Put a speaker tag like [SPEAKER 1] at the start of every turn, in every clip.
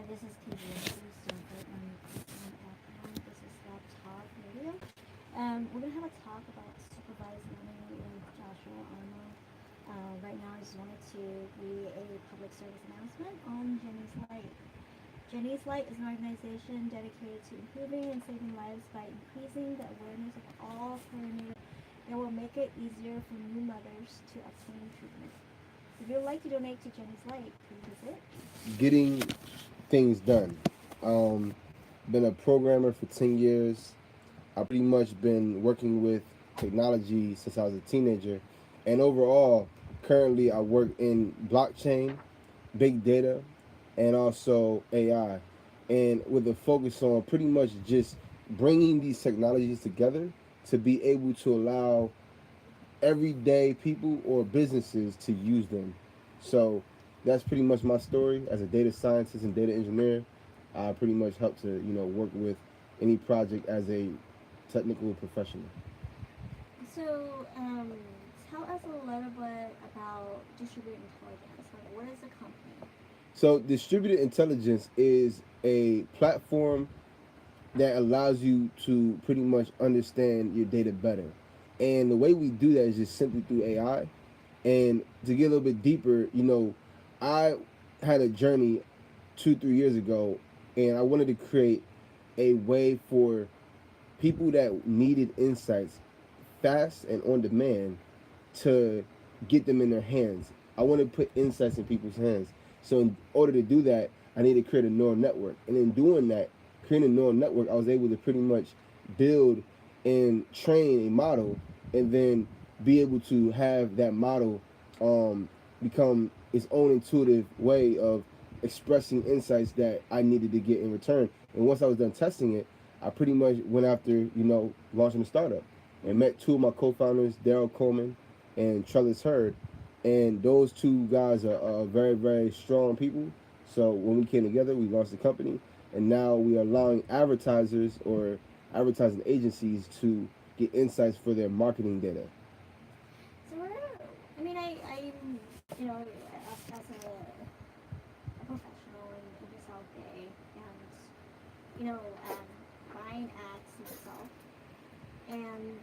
[SPEAKER 1] This is KZSU Stanford and this is LaptopRadio. We're gonna have a talk about supervised learning with Joshua Arnold. Right now, I just wanted to read a public service announcement on Jenny's Light. Jenny's Light is an organization dedicated to improving and saving lives by increasing the awareness of all perinatal. It will make it easier for new mothers to obtain treatment. If you would like to donate to Jenny's Light, please visit
[SPEAKER 2] Getting things done. Been a programmer for 10 years. I've pretty much been working with technology since I was a teenager. And overall, currently I work in blockchain, big data, and also AI. And with a focus on pretty much just bringing these technologies together to be able to allow everyday people or businesses to use them. So that's pretty much my story as a data scientist and data engineer. I pretty much help to work with any project as a technical professional.
[SPEAKER 1] So, tell us a little bit about distributed intelligence. What is a company?
[SPEAKER 2] So distributed intelligence is a platform that allows you to pretty much understand your data better. And the way we do that is just simply through AI. And to get a little bit deeper, I had a journey 2, 3 years ago, and I wanted to create a way for people that needed insights fast and on demand to get them in their hands. I want to put insights in people's hands. So in order to do that, I need to create a neural network. And in doing that, creating a neural network, I was able to pretty much build and train a model and then be able to have that model become its own intuitive way of expressing insights that I needed to get in return. And once I was done testing it, I pretty much went after, launching a startup and met two of my co-founders, Daryl Coleman and Trellis Hurd. And those two guys are very, very strong people. So when we came together, we launched the company. And now we are allowing advertisers or advertising agencies to get insights for their marketing data.
[SPEAKER 1] So, I'm, as a professional in the South Bay, and buying ads myself, and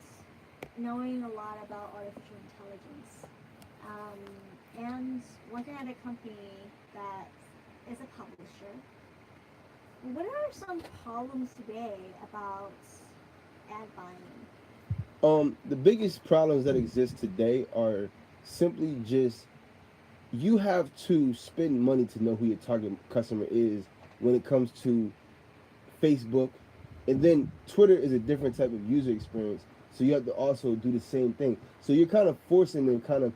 [SPEAKER 1] knowing a lot about artificial intelligence, and working at a company that is a publisher. What are some problems today about ad buying?
[SPEAKER 2] The biggest problems that exist today are simply just you have to spend money to know who your target customer is when it comes to Facebook. And then Twitter is a different type of user experience. So you have to also do the same thing. So you're kind of forcing them, kind of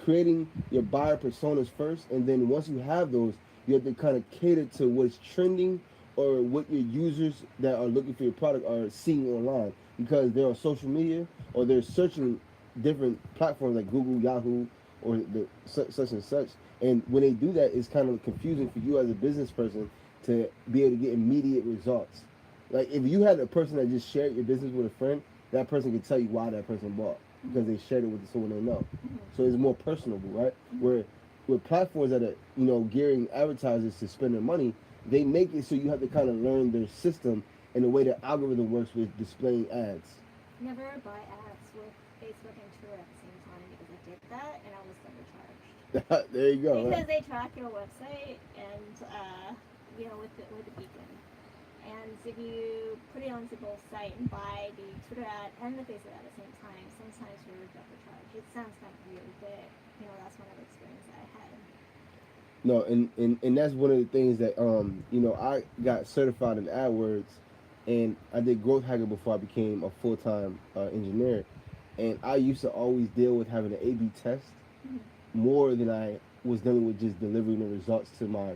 [SPEAKER 2] creating your buyer personas first. And then once you have those, you have to kind of cater to what's trending or what your users that are looking for your product are seeing online, because they're on social media or they're searching different platforms like Google, Yahoo, or the such and such. And when they do that, it's kind of confusing for you as a business person to be able to get immediate results. Like if you had a person that just shared your business with a friend, that person could tell you why that person bought because they shared it with someone they know. So it's more personable, right? Where with platforms that are gearing advertisers to spend their money, they make it so you have to kind of learn their system and the way their algorithm works with displaying ads.
[SPEAKER 1] Never buy ads with Facebook and Twitter at the same time, because I did that and I was undercharged.
[SPEAKER 2] There you go.
[SPEAKER 1] Because they track your website and with the beacon. And if you put it onto both sites and buy the Twitter ad and the Facebook at the same time, sometimes you're double charged. It sounds kind of weird, but that's one of the experiences I had.
[SPEAKER 2] No, and that's one of the things that I got certified in AdWords, and I did growth hacking before I became a full-time engineer, and I used to always deal with having an A/B test more than I was dealing with just delivering the results to my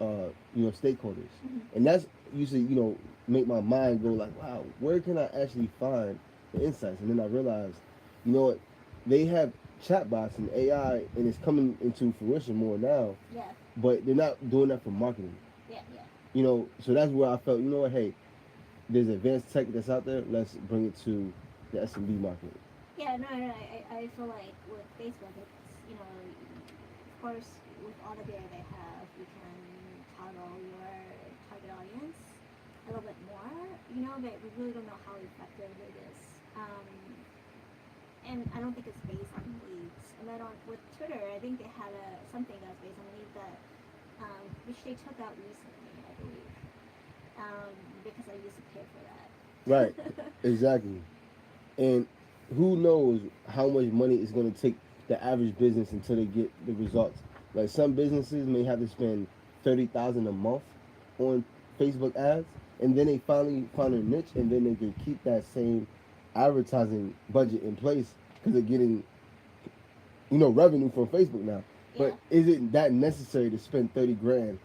[SPEAKER 2] stakeholders, and that's usually make my mind go like, wow, where can I actually find the insights? And then I realized, they have chatbots and AI, and it's coming into fruition more now.
[SPEAKER 1] Yeah.
[SPEAKER 2] But they're not doing that for marketing.
[SPEAKER 1] Yeah.
[SPEAKER 2] So that's where I felt, hey, there's advanced tech that's out there. Let's bring it to the SMB market.
[SPEAKER 1] Yeah, no, I feel like with Facebook, it's of course, with all the data they have, you can toggle your that we really don't know how effective it is. And I don't think it's based on leads. And then with Twitter, I think they had something that's based on leads that which they took out recently, I believe, because I used to pay for
[SPEAKER 2] Right.
[SPEAKER 1] that.
[SPEAKER 2] Exactly. And who knows how much money it's going to take the average business until they get the results. Like some businesses may have to spend 30,000 a month on Facebook ads, and then they finally find a niche, and then they can keep that same advertising budget in place because they're getting revenue from Facebook now.
[SPEAKER 1] Yeah.
[SPEAKER 2] But is it that necessary to spend 30 grand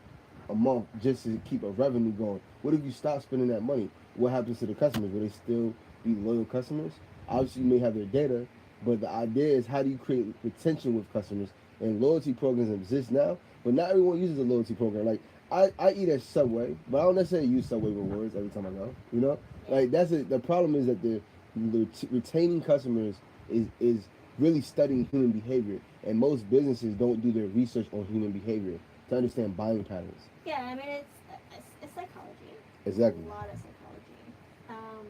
[SPEAKER 2] a month just to keep a revenue going? What if you stop spending that money? What happens to the customers? Will they still be loyal customers? Obviously, you may have their data, but the idea is how do you create retention with customers? And loyalty programs exist now, but not everyone uses a loyalty program. Like I eat at Subway, but I don't necessarily use Subway rewards every time I go.
[SPEAKER 1] Yeah.
[SPEAKER 2] Like that's it. The problem is that the retaining customers is really studying human behavior, and most businesses don't do their research on human behavior to understand buying patterns.
[SPEAKER 1] Yeah, I mean it's psychology.
[SPEAKER 2] Exactly.
[SPEAKER 1] A lot of psychology, um,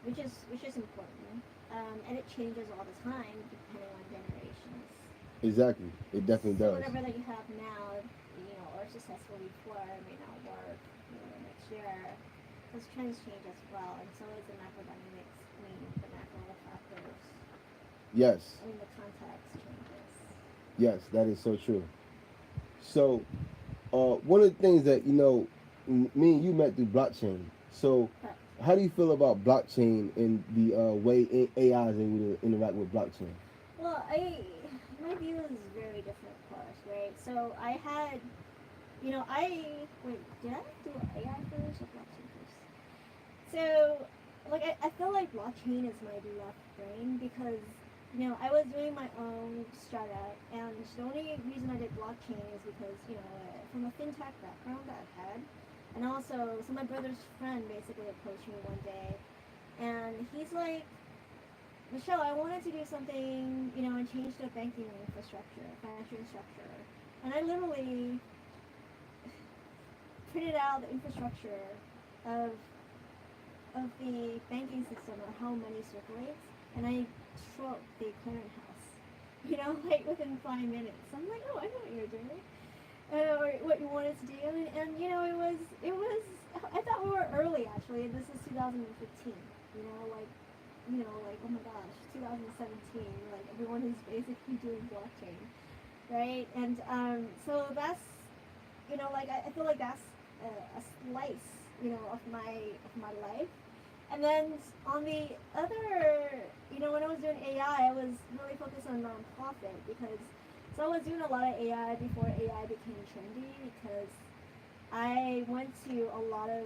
[SPEAKER 1] which is important, and it changes all the time depending on generations.
[SPEAKER 2] Exactly. It definitely
[SPEAKER 1] So
[SPEAKER 2] does.
[SPEAKER 1] whatever that you have now, or successful before may not work, next year. Those trends change as well, and so is the macro dynamics. I mean, the macro factors.
[SPEAKER 2] Yes.
[SPEAKER 1] I mean, the context changes.
[SPEAKER 2] Yes, that is so true. So, one of the things that me and you met through blockchain. So,
[SPEAKER 1] But
[SPEAKER 2] how do you feel about blockchain and the way AI is able to interact with blockchain?
[SPEAKER 1] well, my view is very different, of course, right? So I had, did I do AI first or blockchain first? So, like, I feel like blockchain is my left brain because, I was doing my own startup, and the only reason I did blockchain is because, from a fintech background that I had, and also, so my brother's friend basically approached me one day, and he's like, Michelle, I wanted to do something, and change the banking infrastructure, financial structure, and I literally printed out the infrastructure of of the banking system or how money circulates, and I shrunk the clearinghouse. Like within 5 minutes. I'm like, oh, I know what you're doing, or what you wanted to do, and it was. I thought we were early actually, and this is 2015. Like oh my gosh, 2017. Like everyone is basically doing blockchain, right? And so that's like I feel like that's a slice of my life. And then on the other, when I was doing AI, I was really focused on nonprofit because so I was doing a lot of AI before AI became trendy because I went to a lot of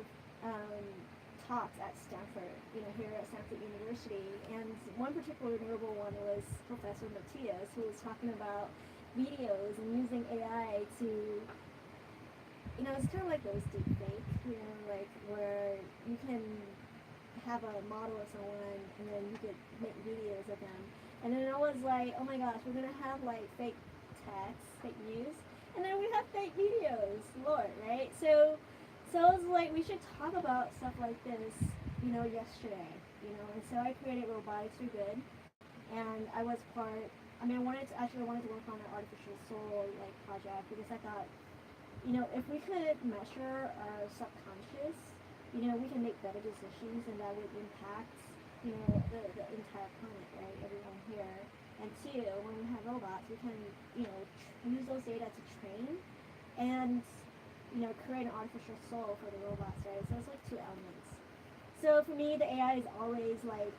[SPEAKER 1] talks at Stanford, here at Stanford University, and one particular notable one was Professor Matias, who was talking about videos and using AI to it's kind of like those deep fake, like where you can have a model of someone and then you could make videos of them. And then I was like, oh my gosh, we're gonna have like fake text, fake news, and then we have fake videos, Lord, right? So I was like, we should talk about stuff like this, yesterday, and so I created Robotics for Good, and I was part. I mean, I wanted to work on an artificial soul like project because I thought if we could measure our subconscious, we can make better decisions and that would impact, the entire planet, right? Everyone here. And two, when we have robots, we can, use those data to train and, create an artificial soul for the robots, right? So it's like two elements. So for me, the AI is always like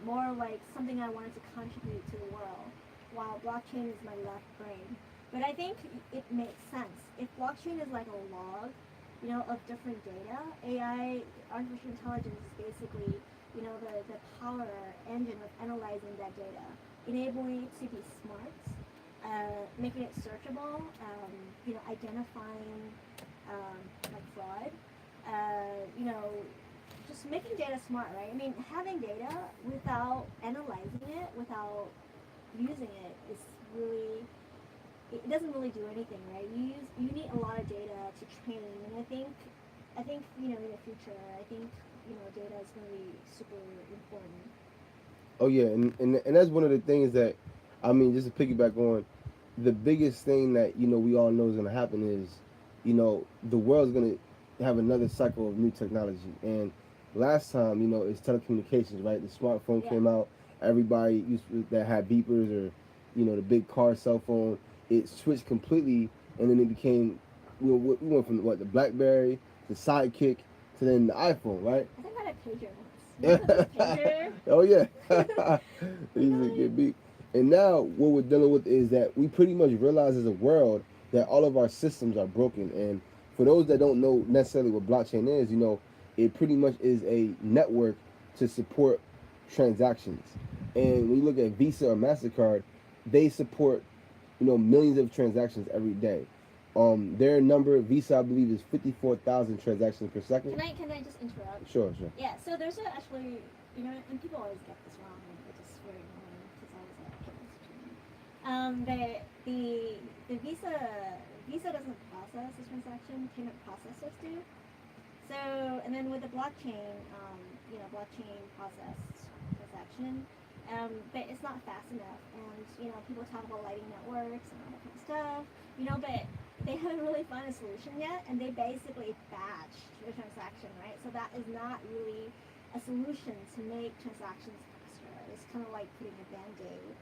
[SPEAKER 1] more like something I wanted to contribute to the world, while blockchain is my left brain. But I think it makes sense. If blockchain is like a log, of different data, AI, artificial intelligence is basically, the power engine of analyzing that data, enabling it to be smart, making it searchable, identifying like fraud, just making data smart, right? I mean, having data without analyzing it, without using it, is really it doesn't really do anything, right? You need a lot of data to train, and I think I think in the future, I think data is going to be super important.
[SPEAKER 2] Oh yeah, and that's one of the things that, I mean, just to piggyback on, the biggest thing that we all know is going to happen is, the world's going to have another cycle of new technology. And last time, it's telecommunications, right? The smartphone
[SPEAKER 1] Yeah.
[SPEAKER 2] came out. Everybody that had beepers or, the big car cell phone. It switched completely, and then it became, we went from what, the BlackBerry, the Sidekick, to then the iPhone, right?
[SPEAKER 1] I think I had a pager once. Remember those pager?
[SPEAKER 2] Oh yeah, they
[SPEAKER 1] You know,
[SPEAKER 2] used to get beat. And now what we're dealing with is that we pretty much realize as a world that all of our systems are broken. And for those that don't know necessarily what blockchain is, it pretty much is a network to support transactions. And when you look at Visa or Mastercard, they support millions of transactions every day. Their number Visa, I believe, is 54,000 transactions per second.
[SPEAKER 1] can I just interrupt?
[SPEAKER 2] Sure, sure.
[SPEAKER 1] Yeah. So there's actually and people always get this wrong, which is very annoying because I was like, okay, this is cheating. The Visa doesn't process the transaction. Payment processors do. So, and then with the blockchain, blockchain processed transaction, but it's not fast enough. And people talk about lighting networks and all that kind of stuff. But they haven't really found a solution yet, and they basically batch the transaction, right? So that is not really a solution to make transactions faster. It's kind of like putting a band-aid,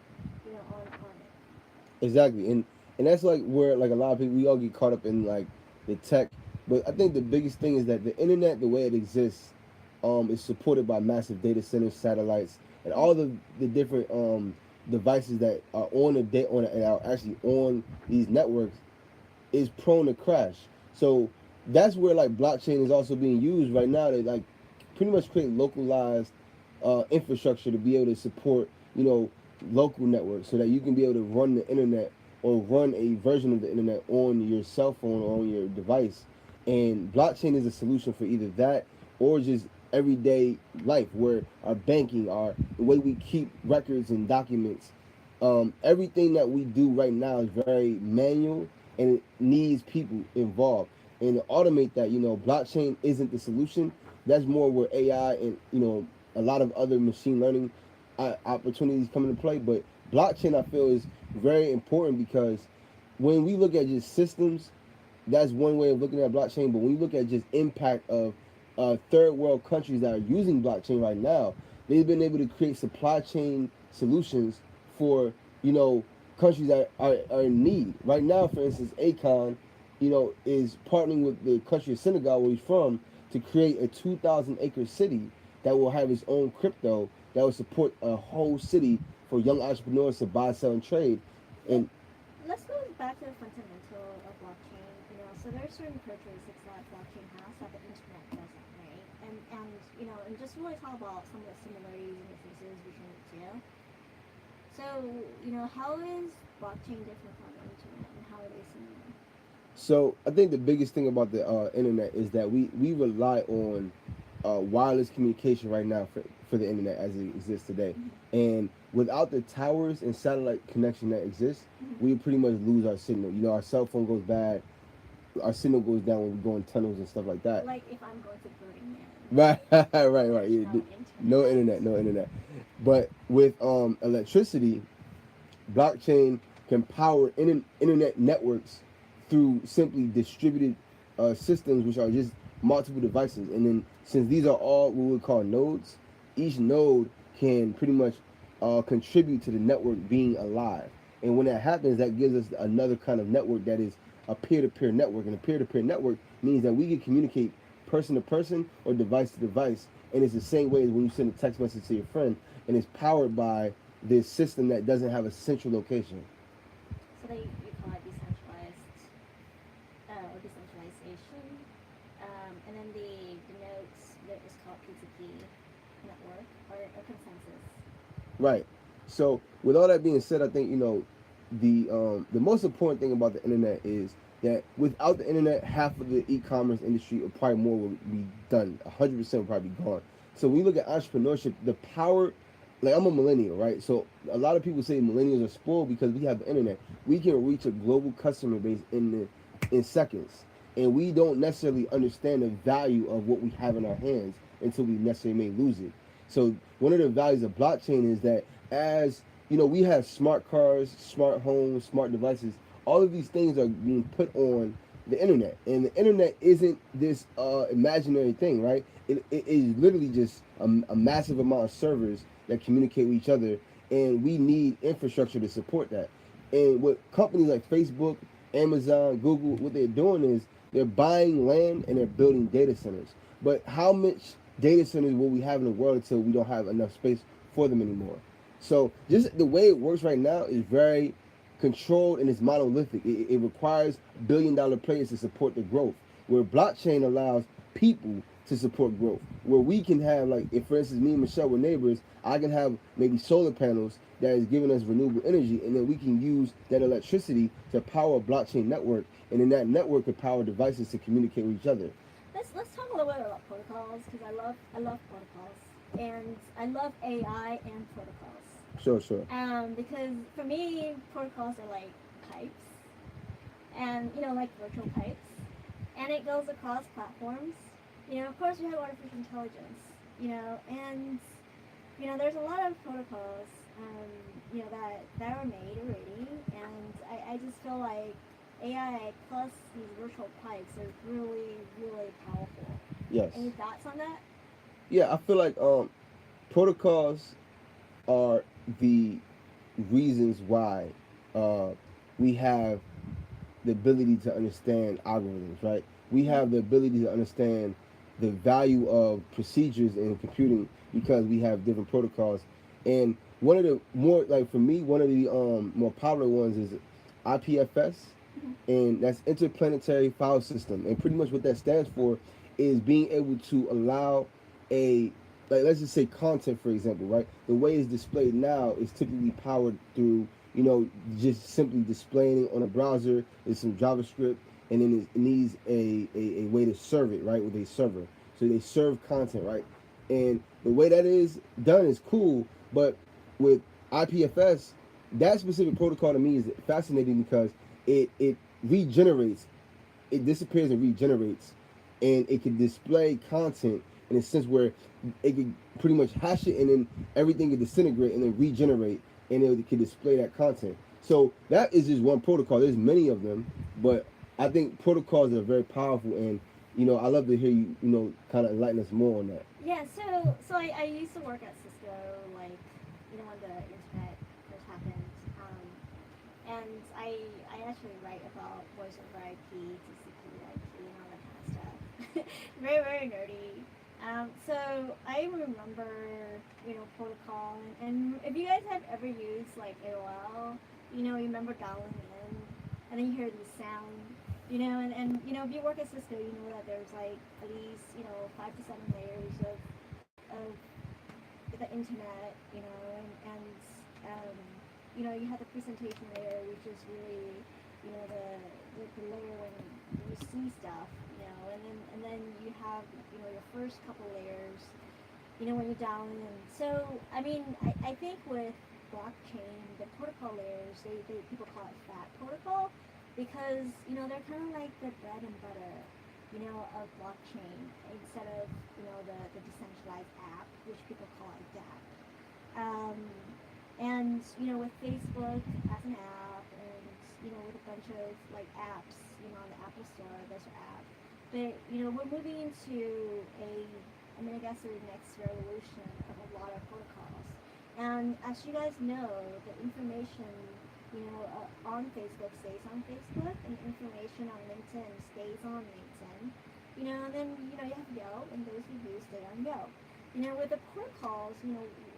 [SPEAKER 1] on it.
[SPEAKER 2] Exactly, and that's like where like a lot of people, we all get caught up in like the tech, but I think the biggest thing is that the internet, the way it exists, is supported by massive data centers, satellites, and all the different devices that are on the and are actually on these networks is prone to crash. So that's where like blockchain is also being used right now to like pretty much create localized infrastructure to be able to support local networks so that you can be able to run the internet or run a version of the internet on your cell phone or on your device. And blockchain is a solution for either that or just everyday life, where our banking, our the way we keep records and documents, everything that we do right now is very manual and it needs people involved. And to automate that, blockchain isn't the solution. That's more where AI and a lot of other machine learning opportunities come into play. But blockchain, I feel, is very important because when we look at just systems, that's one way of looking at blockchain. But when you look at just impact of third world countries that are using blockchain right now, they've been able to create supply chain solutions for countries that are in need. Right now, for instance, Akon, is partnering with the country of Senegal, where he's from, to create a 2,000-acre city that will have its own crypto that will support a whole city for young entrepreneurs to buy, sell, and trade. And
[SPEAKER 1] Let's go back to the fundamental of blockchain. So there are certain characteristics that blockchain has that the internet doesn't, right? And just really talk about some of the similarities and differences between the two. So, how is blockchain different from the internet, and how are they similar?
[SPEAKER 2] so I think the biggest thing about the internet is that we rely on wireless communication right now for the internet as it exists today.
[SPEAKER 1] Mm-hmm.
[SPEAKER 2] And without the towers and satellite connection that exists,
[SPEAKER 1] Mm-hmm.
[SPEAKER 2] we pretty much lose our signal. Our cell phone goes bad, our signal goes down when we go in tunnels and stuff like that.
[SPEAKER 1] Like if I'm going to Burning Man,
[SPEAKER 2] Right, right.
[SPEAKER 1] there's no
[SPEAKER 2] No
[SPEAKER 1] internet.
[SPEAKER 2] internet, no internet. But with electricity, blockchain can power internet networks through simply distributed systems, which are just multiple devices. And then, since these are all what we would call nodes, each node can pretty much contribute to the network being alive. And when that happens, that gives us another kind of network that is a peer-to-peer network. And a peer-to-peer network means that we can communicate person to person or device to device. And it's the same way as when you send a text message to your friend, and it's powered by this system that doesn't have a central location.
[SPEAKER 1] So you call it decentralized or decentralization, and then the nodes that is called P2P network or consensus.
[SPEAKER 2] Right. So with all that being said, I think the most important thing about the internet is that without the internet, half of the e-commerce industry, or probably more, would be done. 100% would probably be gone. So when you look at entrepreneurship, the power, like I'm a millennial, right? So a lot of people say millennials are spoiled because we have the internet. We can reach a global customer base in seconds. and we don't necessarily understand the value of what we have in our hands until we necessarily may lose it. So one of the values of blockchain is that, as you know, we have smart cars, smart homes, smart devices. All of these things are being put on the internet, and the internet isn't this imaginary thing, right? It is literally just a massive amount of servers that communicate with each other, and we need infrastructure to support that. And what companies like Facebook, Amazon, Google, what they're doing is they're buying land and they're building data centers. But how much data centers will we have in the world until we don't have enough space for them anymore? So just the way it works right now is very controlled and it's monolithic. It requires billion-dollar players to support the growth. Where blockchain allows people to support growth. Where we can have, like, if for instance me and Michelle were neighbors, I can have maybe solar panels that is giving us renewable energy, and then we can use that electricity to power a blockchain network, and then that network could power devices to communicate with each other.
[SPEAKER 1] Let's talk a little bit about protocols, because I love protocols, and I love AI and protocols.
[SPEAKER 2] Sure, sure.
[SPEAKER 1] Because for me, protocols are like pipes, and like virtual pipes, and it goes across platforms. Of course, we have artificial intelligence. And there's a lot of protocols, that are made already, and I just feel like AI plus these virtual pipes are really, really powerful.
[SPEAKER 2] Yes.
[SPEAKER 1] Any thoughts on that?
[SPEAKER 2] Yeah, I feel like protocols are the reasons why we have the ability to understand algorithms, right? We have the ability to understand the value of procedures in computing because we have different protocols. And one of the more, like for me, one of the more popular ones is IPFS, and that's Interplanetary File System. And pretty much what that stands for is being able to allow a, like, let's just say content, for example, right? The way it's displayed now is typically powered through, just simply displaying it on a browser. There's some JavaScript, and then it needs a way to serve it, right, with a server. So they serve content, right? And the way that is done is cool, but with IPFS, that specific protocol to me is fascinating because it regenerates, it disappears and regenerates, and it can display content in a sense where it could pretty much hash it, and then everything can disintegrate and then regenerate, and it can display that content. So that is just one protocol. There's many of them, but I think protocols are very powerful, and I love to hear you, kind of enlighten us more on that.
[SPEAKER 1] Yeah, so I used to work at Cisco, like, when the internet first happened. And I actually write about voice over IP, TCP, IP, and all that kind of stuff. Very, very nerdy. So I remember, protocol, and if you guys have ever used like AOL, you remember dialing in, and then you hear these sounds, and if you work at Cisco, you know that there's like at least 5 to 7 layers of the internet, and you have the presentation layer, which is really, the layer when you see stuff, and then you have, your first couple layers, when you dial in. So, I think with blockchain, the protocol layers, they people call it fat protocol, because, they're kind of like the bread and butter, of blockchain, instead of, the decentralized app, which people call it DApp. And with Facebook as an app, and with a bunch of like apps, on the Apple Store, there's an app. But we're moving into I guess the next revolution of a lot of protocols. And as you guys know, the information on Facebook stays on Facebook, and information on LinkedIn stays on LinkedIn. And then you have Yelp, and those reviews stay on Yelp. With the protocols,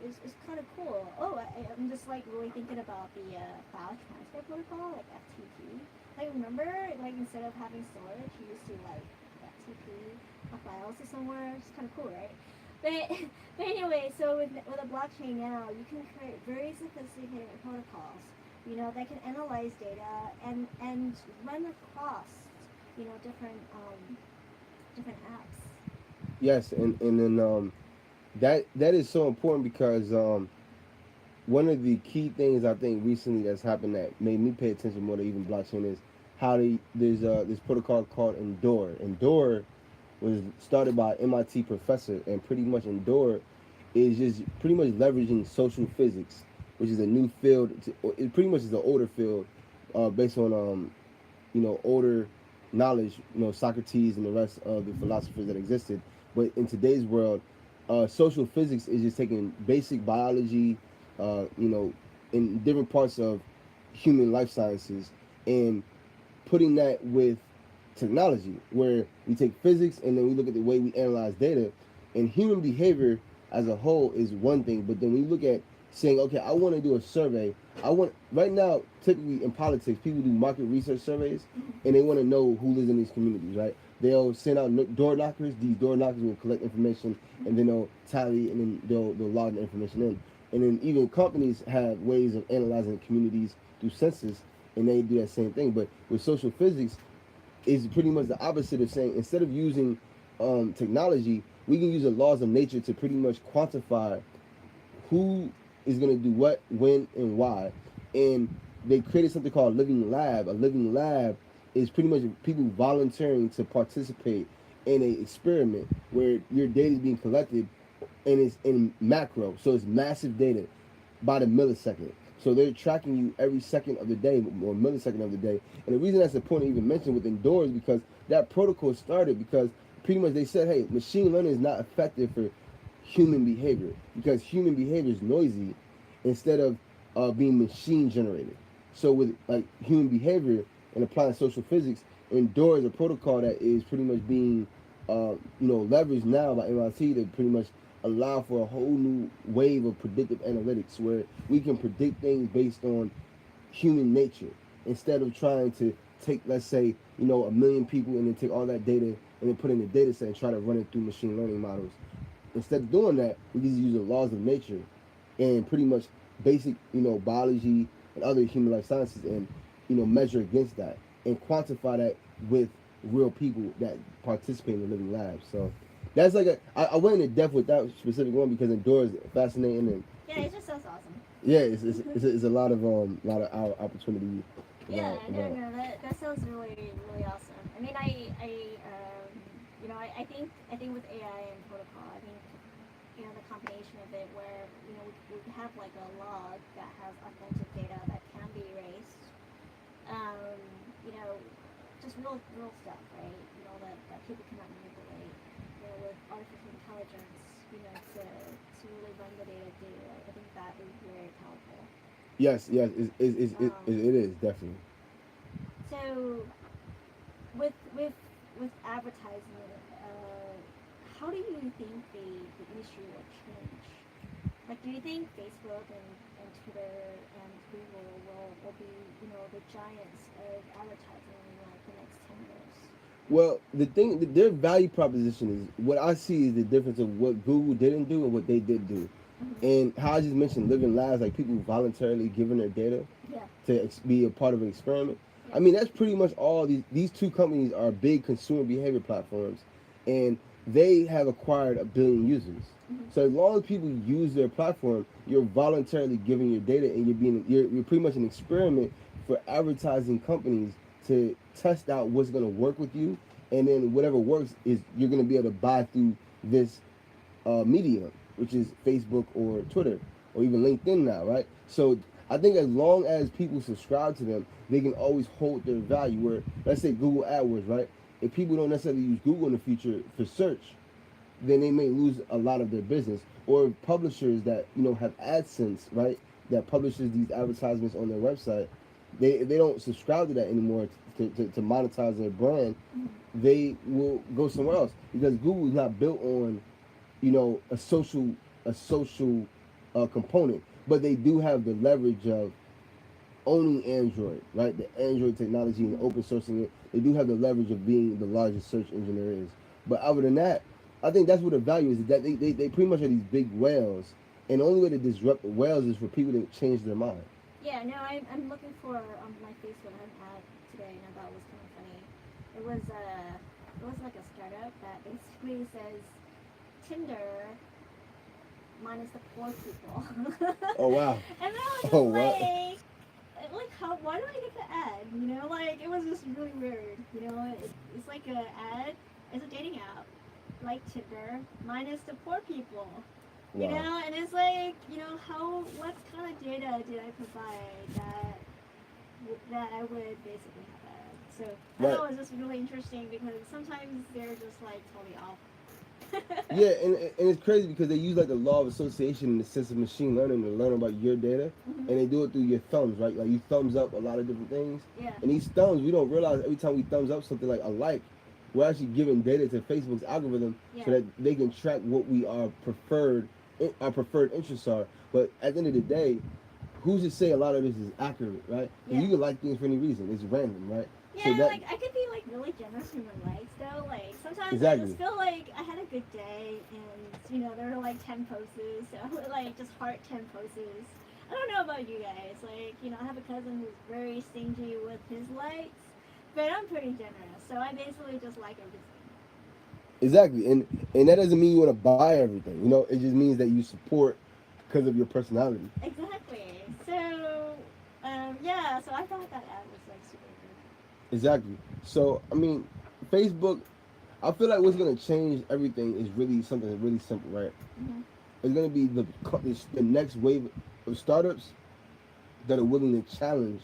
[SPEAKER 1] it's kind of cool. Oh, I'm just like really thinking about the file transfer protocol, like FTP. Like, remember, like, instead of having storage, you used to like FTP a file to somewhere. It's kind of cool, right? But anyway, so with a blockchain now, you can create very sophisticated protocols, that can analyze data and run across, different apps.
[SPEAKER 2] Yes, and then that is so important because one of the key things I think recently that's happened that made me pay attention more to even blockchain is how there's this protocol called Endure. Endure was started by MIT professor, and pretty much Endure is just pretty much leveraging social physics, which is a new field. It pretty much is an older field, based on older knowledge, Socrates and the rest of the philosophers that existed. But in today's world, social physics is just taking basic biology, in different parts of human life sciences, and putting that with technology, where we take physics and then we look at the way we analyze data. And human behavior as a whole is one thing, but then when you look at saying, okay, I want to do a survey. I want right now, typically in politics, people do market research surveys, and they want to know who lives in these communities, right? They'll send out door knockers. These door knockers will collect information, and then they'll tally, and then they'll log the information in. And then even companies have ways of analyzing communities through census, and they do that same thing. But with social physics, it's pretty much the opposite of saying, instead of using technology, we can use the laws of nature to pretty much quantify who is going to do what, when, and why. And they created something called Living Lab. A Living Lab is pretty much people volunteering to participate in an experiment where your data is being collected, and it's in macro. So it's massive data by the millisecond. So they're tracking you every second of the day or millisecond of the day. And the reason that's important to even mention with Endure is because that protocol started because pretty much they said, hey, machine learning is not effective for human behavior because human behavior is noisy instead of being machine generated. So with like human behavior and applying social physics, Endure is a protocol that is pretty much being leveraged now by MIT to pretty much allow for a whole new wave of predictive analytics where we can predict things based on human nature instead of trying to take, let's say, a million people and then take all that data and then put in a data set and try to run it through machine learning models. Instead of doing that, we just use the laws of nature and pretty much basic, biology and other human life sciences and, measure against that and quantify that with real people that participate in the living labs. So that's like I went into depth with that specific one because Endure is fascinating and
[SPEAKER 1] Yeah, it just sounds awesome.
[SPEAKER 2] yeah, it's a lot of our opportunity.
[SPEAKER 1] Yeah, no, that sounds really really awesome. I mean, I think with AI and protocol, I think the combination of it where we have like a log that has authentic data that can be erased, um, you know, just real stuff, right? That people cannot manipulate. With artificial intelligence, to really run the data through, I think that is very powerful.
[SPEAKER 2] Yes, it is definitely.
[SPEAKER 1] So with advertising, how do you think the industry will change? Like, do you think Facebook and Twitter and Google will be the giants of advertising in like the next 10 years?
[SPEAKER 2] Well, the thing, their value proposition is what I see is the difference of what Google didn't do and what they did do, and how I just mentioned living lives, like people voluntarily giving their data
[SPEAKER 1] Yeah.
[SPEAKER 2] to be a part of an experiment.
[SPEAKER 1] Yeah.
[SPEAKER 2] I mean, that's pretty much all. These two companies are big consumer behavior platforms, and they have acquired 1 billion users. So as long as people use their platform, you're voluntarily giving your data, and you're pretty much an experiment for advertising companies to test out what's going to work with you, and then whatever works is you're going to be able to buy through this medium, which is Facebook or Twitter or even LinkedIn now, right? So I think as long as people subscribe to them, they can always hold their value. Where let's say Google AdWords, right? If people don't necessarily use Google in the future for search, then they may lose a lot of their business. Or publishers that have AdSense, right? That publishes these advertisements on their website, they don't subscribe to that anymore to monetize their brand. They will go somewhere else because Google is not built on a social component, but they do have the leverage of owning Android, right? The Android technology and open sourcing it. They do have the leverage of being the largest search engine there is. But other than that, I think that's what the value is that they pretty much are these big whales, and the only way to disrupt the whales is for people to change their mind.
[SPEAKER 1] Yeah, no, I'm looking for my Facebook an ad today, and I thought it was kind of funny. It was like a startup that basically says Tinder minus the poor people.
[SPEAKER 2] Oh wow!
[SPEAKER 1] And I was just
[SPEAKER 2] Oh
[SPEAKER 1] like,
[SPEAKER 2] what?
[SPEAKER 1] like how? Why do I get the ad? You know, like it was just really weird. You know, it's like a ad. It's a dating app, like Tinder, minus the poor people. You
[SPEAKER 2] Wow.
[SPEAKER 1] know, and it's like, you know, how, what kind of data did I provide that I would basically have ads? So I
[SPEAKER 2] Right.
[SPEAKER 1] thought it was just really interesting because sometimes they're just like totally off.
[SPEAKER 2] Yeah, and it's crazy because they use like the law of association in the sense of machine learning to learn about your data,
[SPEAKER 1] Hmm.
[SPEAKER 2] and they do it through your thumbs, right? Like you thumbs up a lot of different things,
[SPEAKER 1] Yeah.
[SPEAKER 2] and these thumbs, we don't realize every time we thumbs up something like a like, we're actually giving data to Facebook's algorithm
[SPEAKER 1] Yeah.
[SPEAKER 2] so that they can track what we are our preferred interests are. But at the end of the day, who's to say a lot of this is accurate, right? Because
[SPEAKER 1] Yeah.
[SPEAKER 2] you can like things for any reason. It's random, right? So
[SPEAKER 1] Yeah,
[SPEAKER 2] that
[SPEAKER 1] like I could be like really generous with my likes though. Like sometimes I
[SPEAKER 2] exactly,
[SPEAKER 1] just feel like I had a good day and you know there were like 10 posts, so I would like just heart 10 posts. I don't know about you guys. Like you know I have a cousin who's very stingy with his likes, but I'm pretty generous, so I basically just like everything.
[SPEAKER 2] exactly, and that doesn't mean you want to buy everything. You know, it just means that you support because of your personality.
[SPEAKER 1] Exactly. So yeah, so I thought that ad was like super
[SPEAKER 2] Exactly. So I mean, Facebook. I feel like what's gonna change everything is really something really simple, right?
[SPEAKER 1] good. Hmm.
[SPEAKER 2] It's gonna be the next wave of startups that are willing to challenge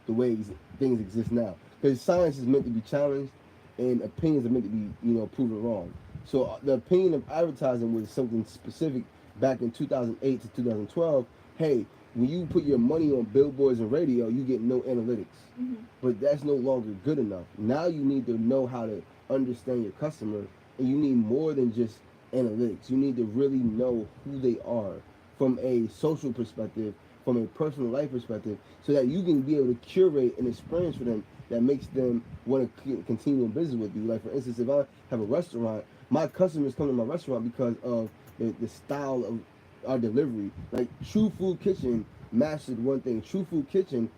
[SPEAKER 2] the way things exist now. Because science is meant to be challenged, and opinions are meant to be, proven wrong. So the opinion of advertising was something specific back in 2008 to 2012. Hey, when you put your money on billboards and radio, you get no analytics.
[SPEAKER 1] Hmm.
[SPEAKER 2] But that's no longer good enough. Now you need to know how to understand your customer, and you need more than just analytics. You need to really know who they are from a social perspective, from a personal life perspective, so that you can be able to curate an experience for them that makes them want to continue in business with you. Like for instance, if I have a restaurant, my customers come to my restaurant because of the style of our delivery. Like True Food Kitchen mastered one thing. True Food Kitchen,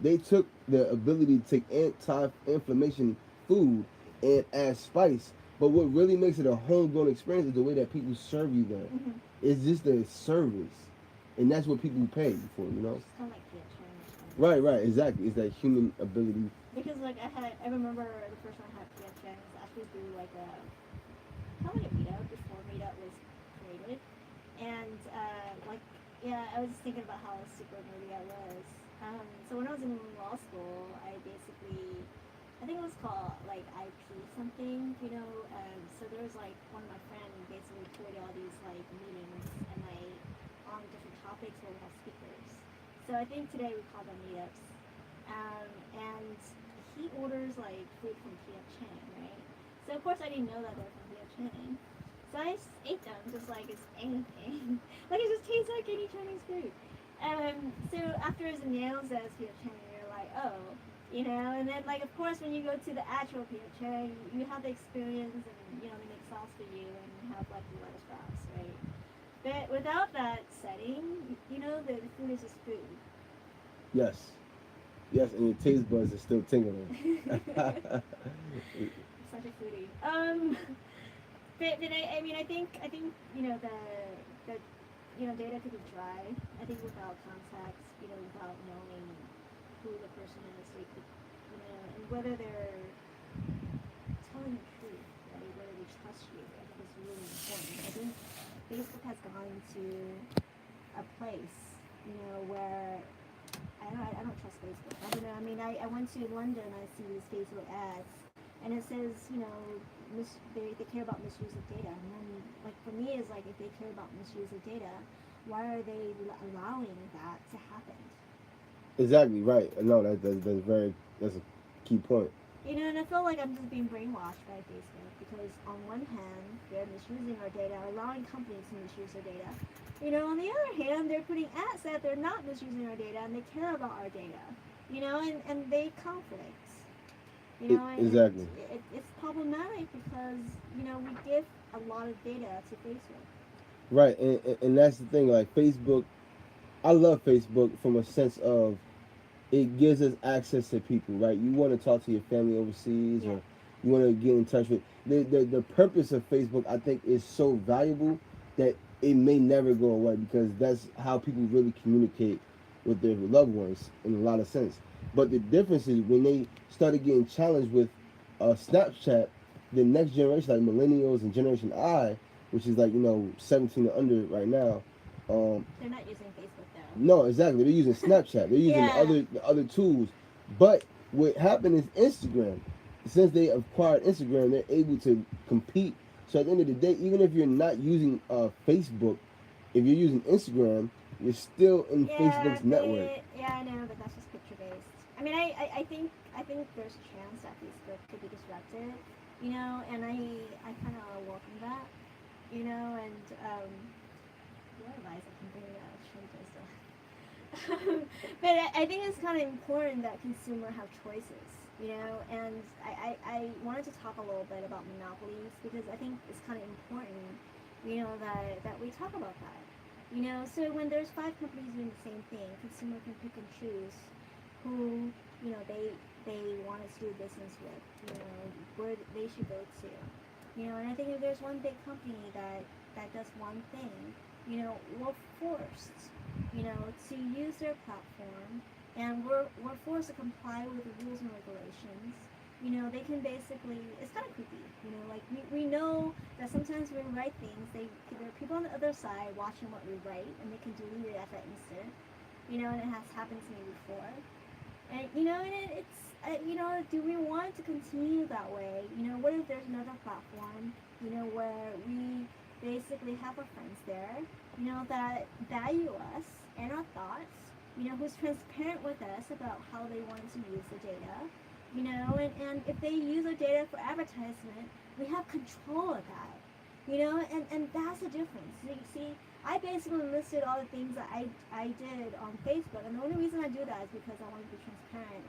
[SPEAKER 2] they took the ability to take anti-inflammation food and add spice. But what really makes it a homegrown experience is the way that people serve you there.
[SPEAKER 1] Hmm.
[SPEAKER 2] It's just the service, and that's what people pay for.
[SPEAKER 1] It's kind of like Vietnam or something.
[SPEAKER 2] Right, right, exactly. It's that human ability.
[SPEAKER 1] Because like I remember the first time I had Vietnam was actually through like a kind of like a meetup before meetup was created, and like yeah, I was just thinking about how super nerdy I was. So when I was in law school, I basically I think it was called like IP something, you know. So there was like one of my friends basically created all these like meetings and like on different topics where we have speakers. So I think today we call them meetups. And he orders like food from P.F. Chang, right? So of course I didn't know that they're from P.F. Chang. So I just ate them just like it's anything. Like it just tastes like any Chinese food. So after his announced as P.F. Chang, you're like, oh, you know. And then like of course when you go to the actual P.F. Chang, you have the experience and you know they make sauce for you and you have like the lettuce wraps, right? But without that setting, you know, the food is just food.
[SPEAKER 2] Yes, yes, and your taste buds are still tingling.
[SPEAKER 1] Such a foodie. But I mean I think you know the you know data could be dry. I think without context, you know, without knowing who the person is, so you could, you know, and whether they're telling the truth, right? Whether they trust you, I think is really important. I think Facebook has gone to a place, you know, where I don't trust Facebook. I don't know. I mean, I went to London. I see these Facebook ads, and it says, you know, they care about misuse of data. And then, like for me, it's like if they care about misuse of data, why are they allowing that to happen?
[SPEAKER 2] Exactly right. No, that's a key point.
[SPEAKER 1] You know, and I feel like I'm just being brainwashed by Facebook because on one hand, they're misusing our data, allowing companies to misuse our data. You know, on the other hand, they're putting ads that they're not misusing our data and they care about our data. You know, and they conflict. You know, and
[SPEAKER 2] Exactly.
[SPEAKER 1] it's problematic because, you know, we give a lot of data to Facebook.
[SPEAKER 2] Right, and that's the thing. Like Facebook, I love Facebook from a sense of it gives us access to people. Right, you want to talk to your family overseas,
[SPEAKER 1] Yeah.
[SPEAKER 2] or you want to get in touch with the purpose of Facebook. I think is so valuable that it may never go away because that's how people really communicate with their loved ones in a lot of sense. But the difference is when they started getting challenged with Snapchat, the next generation, like millennials and Generation I, which is like 17 and under right now.
[SPEAKER 1] They're not using Facebook though.
[SPEAKER 2] No, exactly. They're using Snapchat. They're using
[SPEAKER 1] Yeah.
[SPEAKER 2] the other tools. But what happened is Instagram. Since they acquired Instagram, they're able to compete. So at the end of the day, even if you're not using Facebook, if you're using Instagram, you're still in
[SPEAKER 1] Yeah,
[SPEAKER 2] Facebook's network.
[SPEAKER 1] I know, but that's just picture based. I think there's a chance that Facebook could be disrupted, and I kind of welcome that, and what advice I can bring out changes. But I think it's kind of important that consumer have choices, and I wanted to talk a little bit about monopolies because I think it's kind of important, that we talk about that. So when there's five companies doing the same thing, consumer can pick and choose who, they want to do business with, where they should go to. And I think if there's one big company that does one thing, we're forced, to use their platform, and we're forced to comply with the rules and regulations. They can basically, it's kind of creepy, like we know that sometimes when we write things, there are people on the other side watching what we write, and they can delete it at that instant, and it has happened to me before. And do we want to continue that way? What if there's another platform, where we basically have our friends there, that value us and our thoughts, who's transparent with us about how they want to use the data, and if they use our data for advertisement, we have control of that, and that's the difference. So you see, I basically listed all the things that I did on Facebook, and the only reason I do that is because I want to be transparent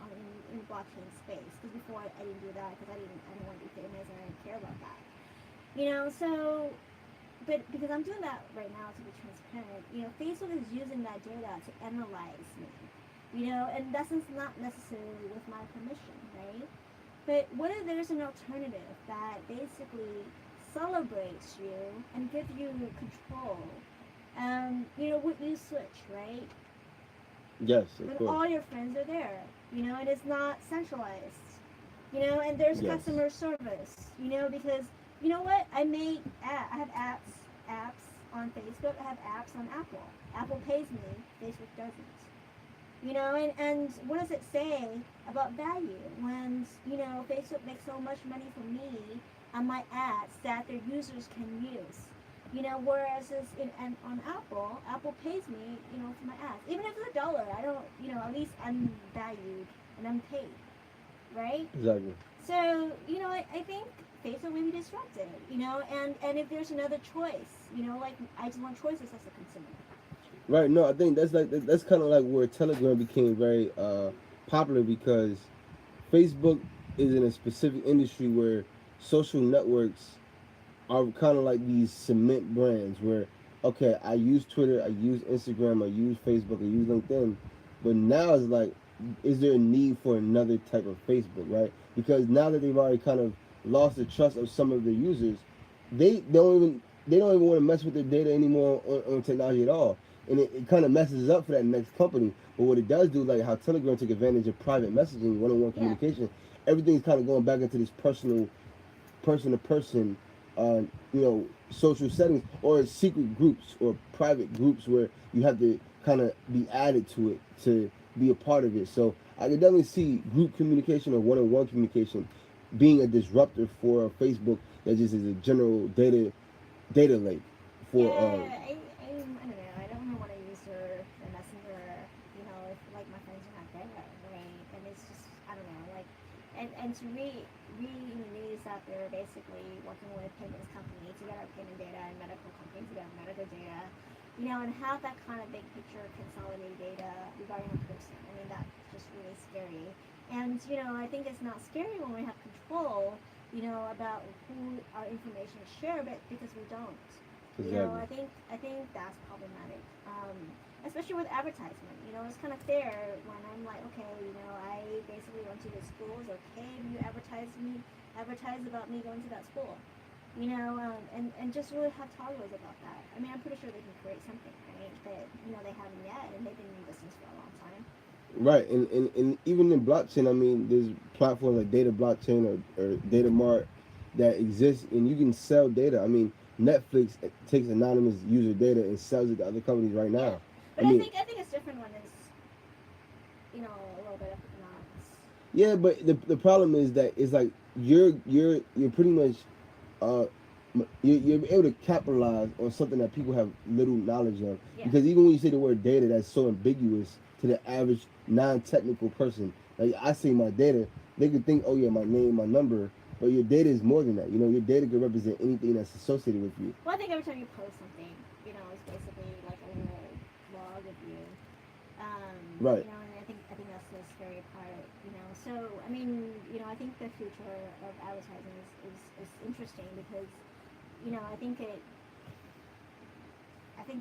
[SPEAKER 1] in blockchain space. Because before I didn't do that because I didn't want to be famous and I didn't care about that. So, but because I'm doing that right now to be transparent, Facebook is using that data to analyze me, and that's not necessarily with my permission, right? But what if there's an alternative that basically celebrates you and gives you control? Would you switch, right?
[SPEAKER 2] Yes, of
[SPEAKER 1] When
[SPEAKER 2] course.
[SPEAKER 1] all your friends are there, and it's not centralized, and there's
[SPEAKER 2] Yes.
[SPEAKER 1] customer service, because what? I have apps on Facebook. I have apps on Apple. Apple pays me. Facebook doesn't. And what does it say about value when, Facebook makes so much money for me on my ads that their users can use? Whereas and on Apple pays me, for my ads. Even if it's $1, I don't, at least I'm valued and I'm paid, right?
[SPEAKER 2] Exactly.
[SPEAKER 1] So, I think Facebook may be disrupted, and if there's another choice, like I just want choices as a consumer.
[SPEAKER 2] Right. No, I think that's kind of like where Telegram became very popular because Facebook is in a specific industry where social networks are kind of like these cement brands where, okay, I use Twitter, I use Instagram, I use Facebook, I use LinkedIn, but now it's like, is there a need for another type of Facebook, right? Because now that they've already kind of lost the trust of some of their users, they don't even want to mess with their data anymore on technology at all, and it kind of messes up for that next company. But what it does do, like how Telegram took advantage of private messaging, one-on-one
[SPEAKER 1] Yeah.
[SPEAKER 2] communication, everything's kind of going back into this personal person to person, social settings or secret groups or private groups where you have to kind of be added to it to be a part of it. So I can definitely see group communication or one-on-one communication being a disruptor for Facebook that just is a general data lake
[SPEAKER 1] Yeah,
[SPEAKER 2] for
[SPEAKER 1] I don't know. I don't want to use the messenger, if like my friends are not there, right? And it's just, I don't know, like, and to read in the news that they're basically working with payments companies to get our payment data and medical companies to get our medical data, and have that kind of big picture consolidated data regarding a person. I mean, that's just really scary. And, I think it's not scary when we have control, about who our information is shared, but because we don't.
[SPEAKER 2] exactly.
[SPEAKER 1] I think that's problematic. Especially with advertisement. It's kind of fair when I'm like, okay, I basically went to this school. It's okay if you advertise about me going to that school. and just really have toggles about that. I mean, I'm pretty sure they can create something, right? That they haven't yet, and they've been in business for a long time.
[SPEAKER 2] Right, and even in blockchain, I mean, there's platforms like Data Blockchain or Data Mart that exist, and you can sell data. I mean, Netflix takes anonymous user data and sells it to other companies right
[SPEAKER 1] Yeah,
[SPEAKER 2] now.
[SPEAKER 1] but
[SPEAKER 2] I
[SPEAKER 1] I
[SPEAKER 2] mean,
[SPEAKER 1] think I think it's different when it's a little bit of economics.
[SPEAKER 2] yeah, but the problem is that it's like you're pretty much uh you're able to capitalize on something that people have little knowledge of,
[SPEAKER 1] Yeah.
[SPEAKER 2] because even when you say the word data, that's so ambiguous to the average non-technical person. Like, I say my data, they could think, oh yeah, my name, my number, but your data is more than that. Your data could represent anything that's associated with you.
[SPEAKER 1] Well, I think every time you post something, it's basically like a little log of you.
[SPEAKER 2] Right.
[SPEAKER 1] And I think that's the scary part. So I mean, I think the future of advertising is interesting because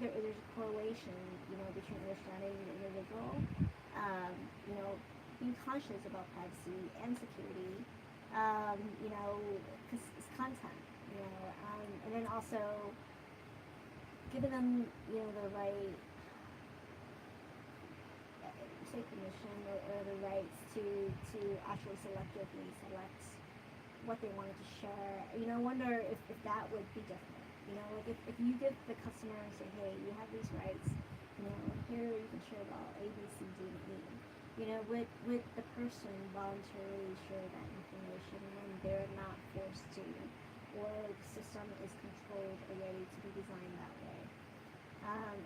[SPEAKER 1] there's a correlation between understanding the individual, um, you know, being conscious about privacy and security, because it's content, and then also giving them the right say permission or the rights to actually selectively select what they wanted to share. I wonder if that would be different. Like if you give the customer and say, hey, you have these rights, here you can share about A, B, C, D, and E. Would the person voluntarily share that information when they're not forced to, or the system is controlled already to be designed that way?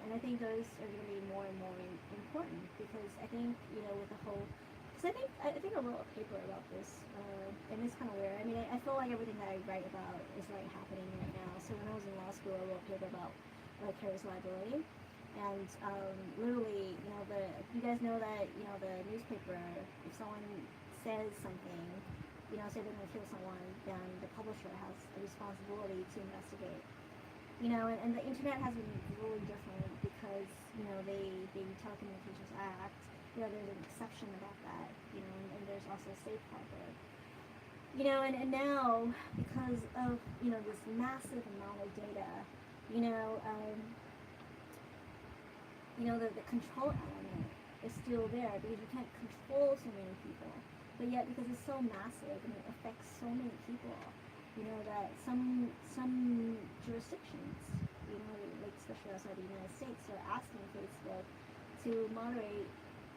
[SPEAKER 1] And I think those are going to be more and more important because I think with the whole because I think I wrote a paper about this, and it's kind of weird. I mean, I feel like everything that I write about is like happening right now. So when I was in law school, I wrote a paper about vicarious liability, and literally, you guys know that the newspaper, if someone says something, say they're going to kill someone, then the publisher has a responsibility to investigate. And the internet has been really different because they Telecommunications Act. There's an exception about that. And there's also a safe harbor. And now because of this massive amount of data, you know, um, the control element is still there because you can't control so many people. But yet, because it's so massive and it affects so many people, that some jurisdictions, like especially outside the United States, are asking Facebook to moderate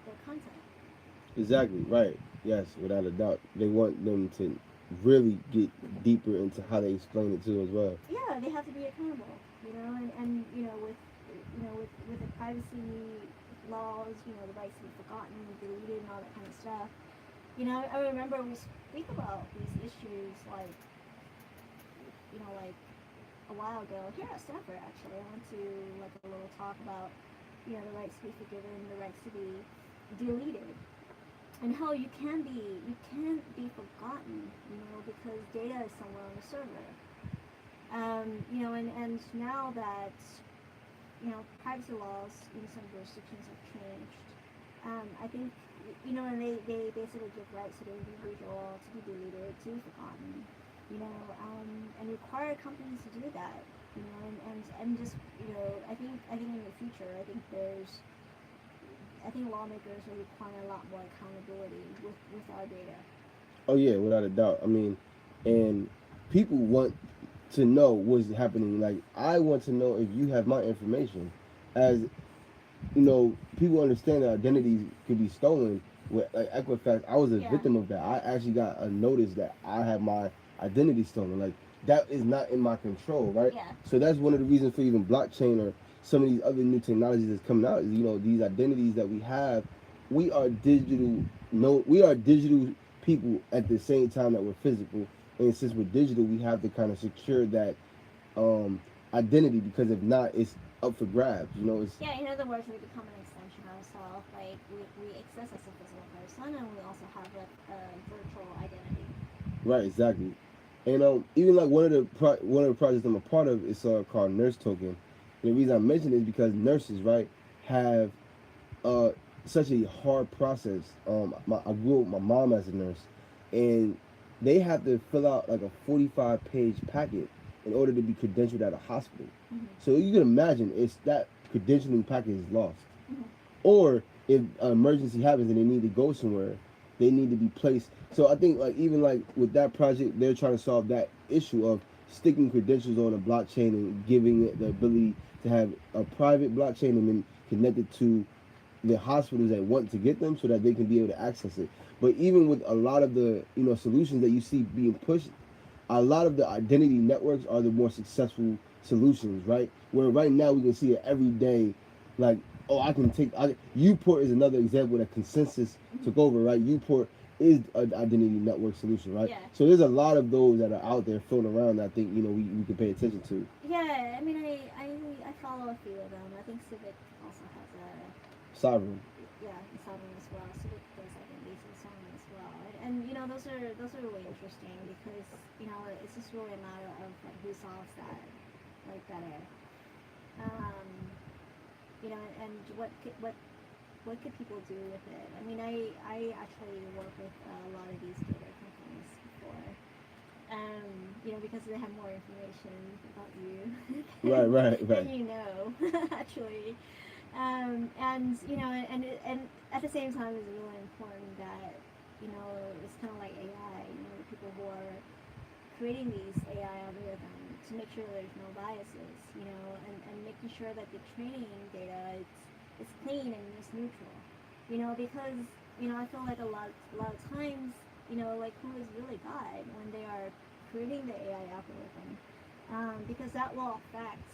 [SPEAKER 1] their content.
[SPEAKER 2] Exactly. Right. Yes, without a doubt, they want them to really get deeper into how they explain it too as well.
[SPEAKER 1] Yeah, they have to be accountable. And with the privacy laws, the rights to be forgotten, deleted, and all that kind of stuff. I remember we speak about these issues like a while ago here at Stanford. Actually, I went to like a little talk about the rights to be forgiven, the rights to be deleted, and how you can't be forgotten, because data is somewhere on the server. And now that privacy laws in some jurisdictions have changed, I think and they basically give rights to the individual to be deleted, to be forgotten, and require companies to do that. And just I think in the future, I think lawmakers will require a lot more accountability with our data.
[SPEAKER 2] Oh yeah, without a doubt. I mean, and people want to know what's happening. Like, I want to know if you have my information. As people understand that identities could be stolen. With like Equifax, I was a
[SPEAKER 1] Yeah,
[SPEAKER 2] victim of that. I actually got a notice that I had my identity stolen. Like, that is not in my control, right?
[SPEAKER 1] yeah,
[SPEAKER 2] So that's one of the reasons for even blockchain or some of these other new technologies that's coming out is these identities that we have. We are digital. No, we are digital people at the same time that we're physical. And since we're digital, we have to kind of secure that um, identity, because if not, it's up for grabs. It's
[SPEAKER 1] yeah. In other words, we become an extension of ourselves. Like we exist as a physical person, and we also have a virtual identity.
[SPEAKER 2] right, exactly. And even like one of the projects I'm a part of is called Nurse Token. And the reason I mention it is because nurses, right, have uh, such a hard process. I grew up with my mom as a nurse, and they have to fill out like a 45-page packet in order to be credentialed at a hospital.
[SPEAKER 1] Mm-hmm.
[SPEAKER 2] So you can imagine it's that credentialing packet is lost.
[SPEAKER 1] Mm-hmm.
[SPEAKER 2] Or if an emergency happens and they need to go somewhere, they need to be placed. So I think like even like with that project, they're trying to solve that issue of sticking credentials on a blockchain and giving it the ability to have a private blockchain and then connected to the hospitals that want to get them so that they can be able to access it. But even with a lot of the solutions that you see being pushed, a lot of the identity networks are the more successful solutions, right? Where right now we can see it every day, like, oh, Uport is another example that consensus took over, right? Uport is an identity network solution, right?
[SPEAKER 1] Yeah.
[SPEAKER 2] So there's a lot of those that are out there floating around that I think we can pay attention to.
[SPEAKER 1] Yeah, I mean, I follow a few of them. I think Civic also has a
[SPEAKER 2] Sovereign.
[SPEAKER 1] yeah, Sovereign as well. Civic does identities and Sovereign as well. And those are really interesting because it's just really a matter of like who solves that like better. Um, and what could people do with it? I mean, I actually work with a lot of these data companies before. Because they have more information about you
[SPEAKER 2] Right.
[SPEAKER 1] than you know, actually. And at the same time, it's really important that, it's kind of like AI, the people who are creating these AI algorithms to make sure there's no biases, and making sure that the training data is clean and it's neutral, because, I feel like a lot of times, like who is really God when they are creating the AI algorithm, because that will affect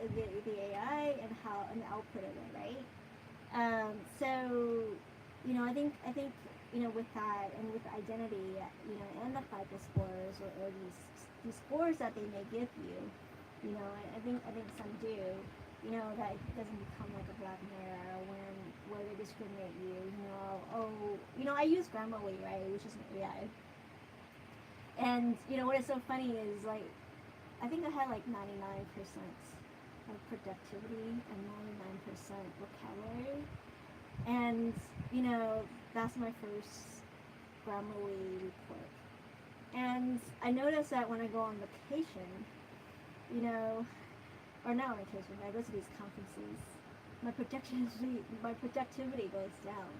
[SPEAKER 1] the AI and the output of it, right? So, I think with that and with identity, and the FICO scores or these scores that they may give you, I think some do, that it doesn't become like a black mirror where they discriminate you, I use Grammarly, right, which is an AI. And what is so funny is like I think I had like 99% of productivity and 99% vocabulary. And that's my first Grammarly report. And I noticed that when I go on vacation, or not on vacation, when I go to these conferences, my productivity goes down.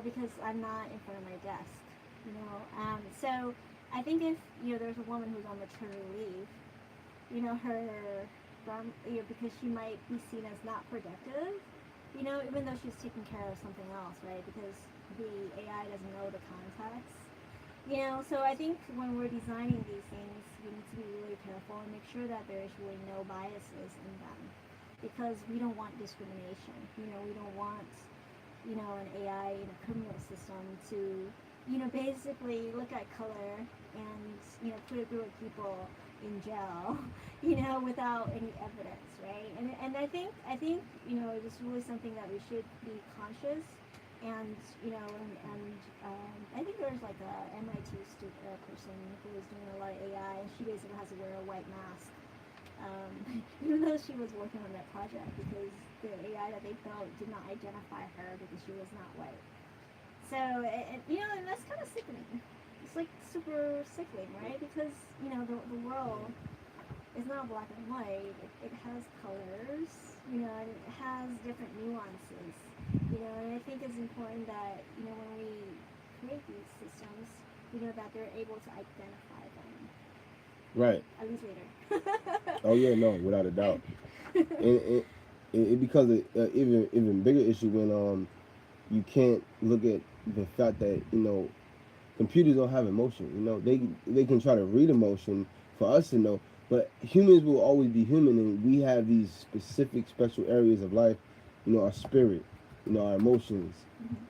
[SPEAKER 1] Because I'm not in front of my desk. So I think if there's a woman who's on maternity leave, her because she might be seen as not productive, even though she's taking care of something else, right? Because the AI doesn't know the context. So I think when we're designing these things, we need to be really careful and make sure that there's really no biases in them, because we don't want discrimination. We don't want an AI in a criminal system to basically look at color and put a group of people in jail, without any evidence, right? And I think it's really something that we should be conscious, and I think there's like a MIT person who was doing a lot of AI, and she basically has to wear a white mask, even though she was working on that project, because the AI that they built did not identify her because she was not white. So, and that's kind of sickening. It's like super sickening, right? Because, the world is not black and white. It has colors, and it has different nuances, and I think it's important that, when we create these systems, that they're able to identify them.
[SPEAKER 2] Right.
[SPEAKER 1] At least later.
[SPEAKER 2] Oh yeah, no, without a doubt. And it becomes a even bigger issue when you can't look at the fact that computers don't have emotion. They can try to read emotion for us to know, but humans will always be human, and we have these specific special areas of life. Our spirit, our emotions,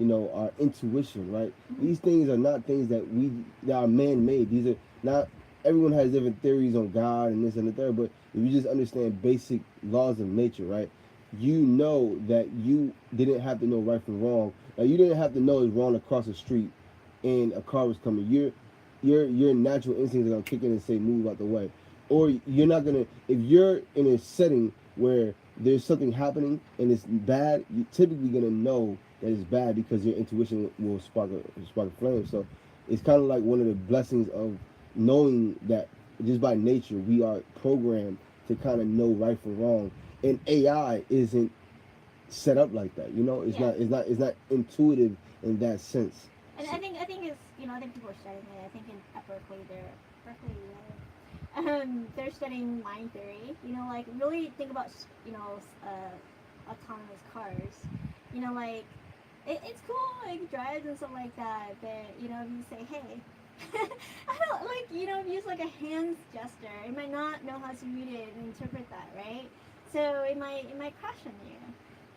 [SPEAKER 2] our intuition. Right? These things are not things that are man-made. These are not. Everyone has different theories on God and this and the third, but if you just understand basic laws of nature, right? You know that you didn't have to know right from wrong. Like you didn't have to know it's wrong across the street and a car was coming. Your natural instincts are gonna kick in and say move out the way. Or you're not gonna, if you're in a setting where there's something happening and it's bad, you're typically gonna know that it's bad because your intuition will spark a flame. So it's kind of like one of the blessings of knowing that just by nature, we are programmed to kind of know right from wrong, and AI isn't set up like that. You know,
[SPEAKER 1] Yeah.
[SPEAKER 2] it's not intuitive in that sense.
[SPEAKER 1] And
[SPEAKER 2] So,
[SPEAKER 1] I think it's, I think people are studying it. I think at Berkeley, Berkeley, they're studying mind theory. Like really think about autonomous cars. Like it's cool, like drives and stuff like that. But if you say, hey, I don't like, if you use like a hands gesture, it might not know how to read it and interpret that, right? So it might crash on you.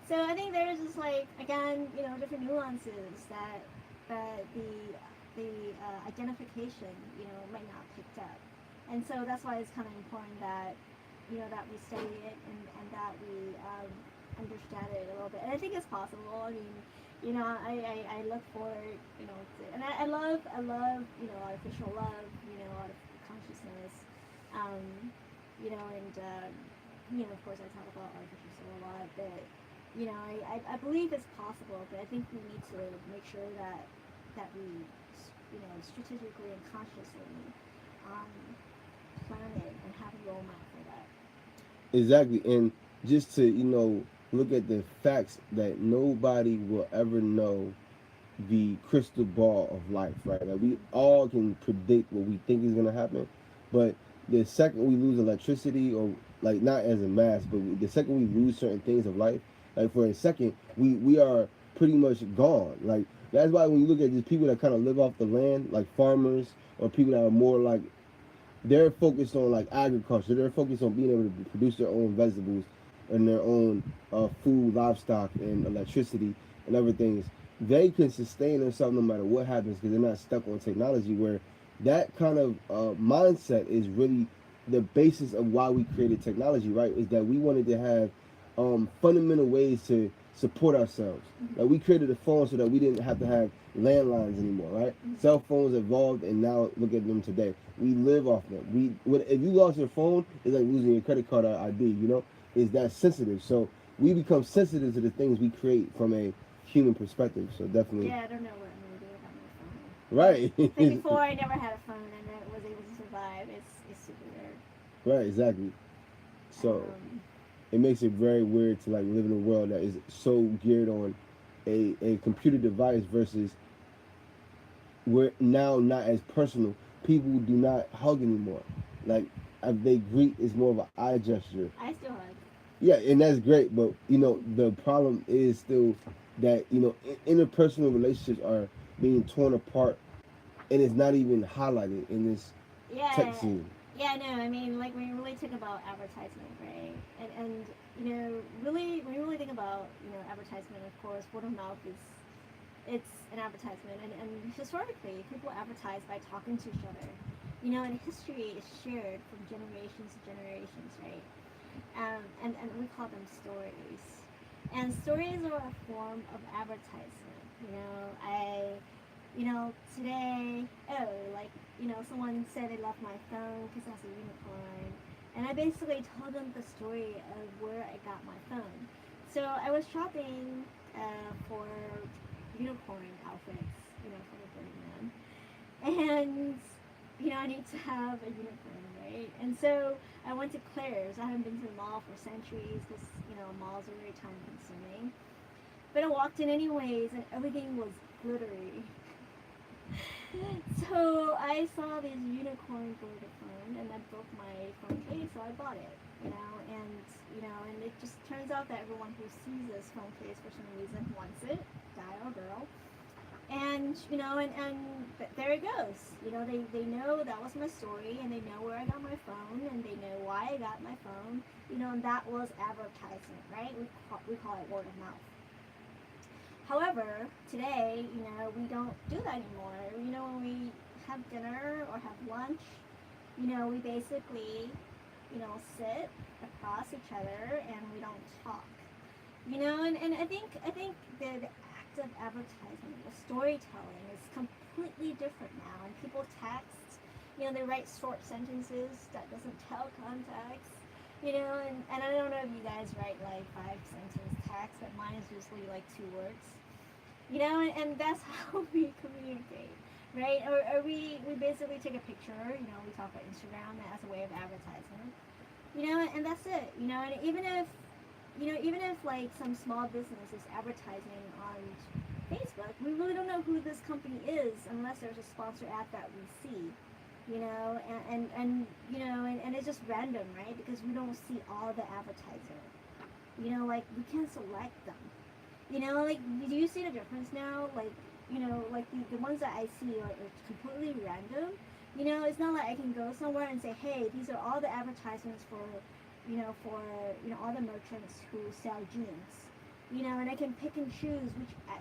[SPEAKER 1] So I think there's just like again, different nuances that the identification, might not picked up, and so that's why it's kind of important that that we study it and that we understand it a little bit. And I think it's possible. I mean, I look forward, and I love artificial love, artificial consciousness, um, and of course I talk about artificial soul a lot, but I believe it's possible, but I think we need to make sure that we strategically and consciously um, plan it and have a roadmap for that.
[SPEAKER 2] exactly, and just to look at the facts that nobody will ever know the crystal ball of life, right? Like we all can predict what we think is gonna happen, but the second we lose electricity, or like not as a mass, but the second we lose certain things of life, like for a second, we are pretty much gone. Like that's why when you look at these people that kind of live off the land, like farmers or people that are more like they're focused on like agriculture. They're focused on being able to produce their own vegetables and their own food, livestock, and electricity and everything. They can sustain themselves no matter what happens because they're not stuck on technology. Where that kind of mindset is really the basis of why we created technology, right? Is that we wanted to have fundamental ways to support ourselves. Like we created a phone so that we didn't have to have landlines anymore, right? Cell phones evolved, and now look at them today. We live off them. If you lost your phone, it's like losing your credit card or ID. Is that sensitive? So we become sensitive to the things we create from a human perspective. So definitely,
[SPEAKER 1] Yeah, I don't know what I'm gonna do without my phone.
[SPEAKER 2] right,
[SPEAKER 1] Like before, I never had a phone and I was able to survive. It's super weird.
[SPEAKER 2] right, exactly. So
[SPEAKER 1] Um,
[SPEAKER 2] it makes it very weird to like live in a world that is so geared on a computer device versus we're now not as personal. People do not hug anymore. Like they greet is more of an eye gesture.
[SPEAKER 1] I still hug.
[SPEAKER 2] Yeah, and that's great, but the problem is still that interpersonal relationships are being torn apart, and it's not even highlighted in this tech
[SPEAKER 1] Yeah,
[SPEAKER 2] scene.
[SPEAKER 1] yeah, no, I mean, like when you really think about advertisement, right? And really, when you really think about advertisement, of course, word of mouth is it's an advertisement, and historically, people advertise by talking to each other. And history is shared from generations to generations, right? And we call them stories. And stories are a form of advertisement. Today, like, someone said they left my phone because it has a unicorn. And I basically told them the story of where I got my phone. So I was shopping for unicorn outfits, for the Burning Man. And I need to have a unicorn, right? And so I went to Claire's. I haven't been to the mall for centuries because malls are very time consuming. But I walked in anyways, and everything was glittery. So I saw this unicorn glitter phone, and that broke my phone case, so I bought it. And it just turns out that everyone who sees this phone case for some reason wants it, guy or girl. And there it goes. They know that was my story, and they know where I got my phone, and they know why I got my phone. And that was advertisement, right? We call it word of mouth. However, today, we don't do that anymore. When we have dinner or have lunch, we basically, sit across each other and we don't talk. And I think the act of advertising, the storytelling is completely different now. And people text, they write short sentences that doesn't tell context. And I don't know if you guys write like 5 sentence text, but mine is usually like 2 words. And that's how we communicate. right? Or we basically take a picture, we talk about Instagram as a way of advertisement, and that's it, and even if like some small business is advertising on Facebook, we really don't know who this company is unless there's a sponsor ad that we see, and it's just random, right? Because we don't see all the advertiser, like we can't select them. Like, do you see the difference now? Like, like the ones that I see are completely random. It's not like I can go somewhere and say, hey, these are all the advertisements for all the merchants who sell jeans. And I can pick and choose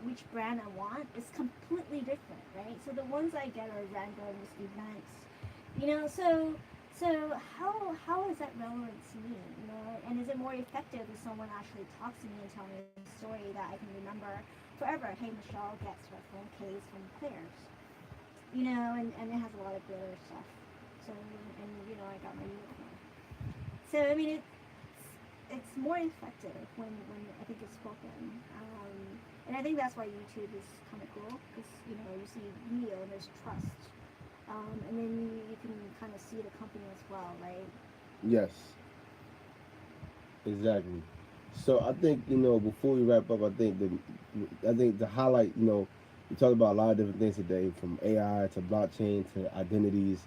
[SPEAKER 1] which brand I want. It's completely different, right? So the ones I get are random events. So how is that relevant to me? And is it more effective if someone actually talks to me and tells me a story that I can remember forever? Hey, Michelle gets her phone case from Claire's, and it has a lot of glitter stuff. So and I got my unicorn. So I mean it's more effective when I think it's spoken. And I think that's why YouTube is kind of cool because you see video and there's trust. And then you can kind of see the company as well, right?
[SPEAKER 2] Yes, exactly. So I think before we wrap up, I think the highlight we talked about a lot of different things today, from AI to blockchain to identities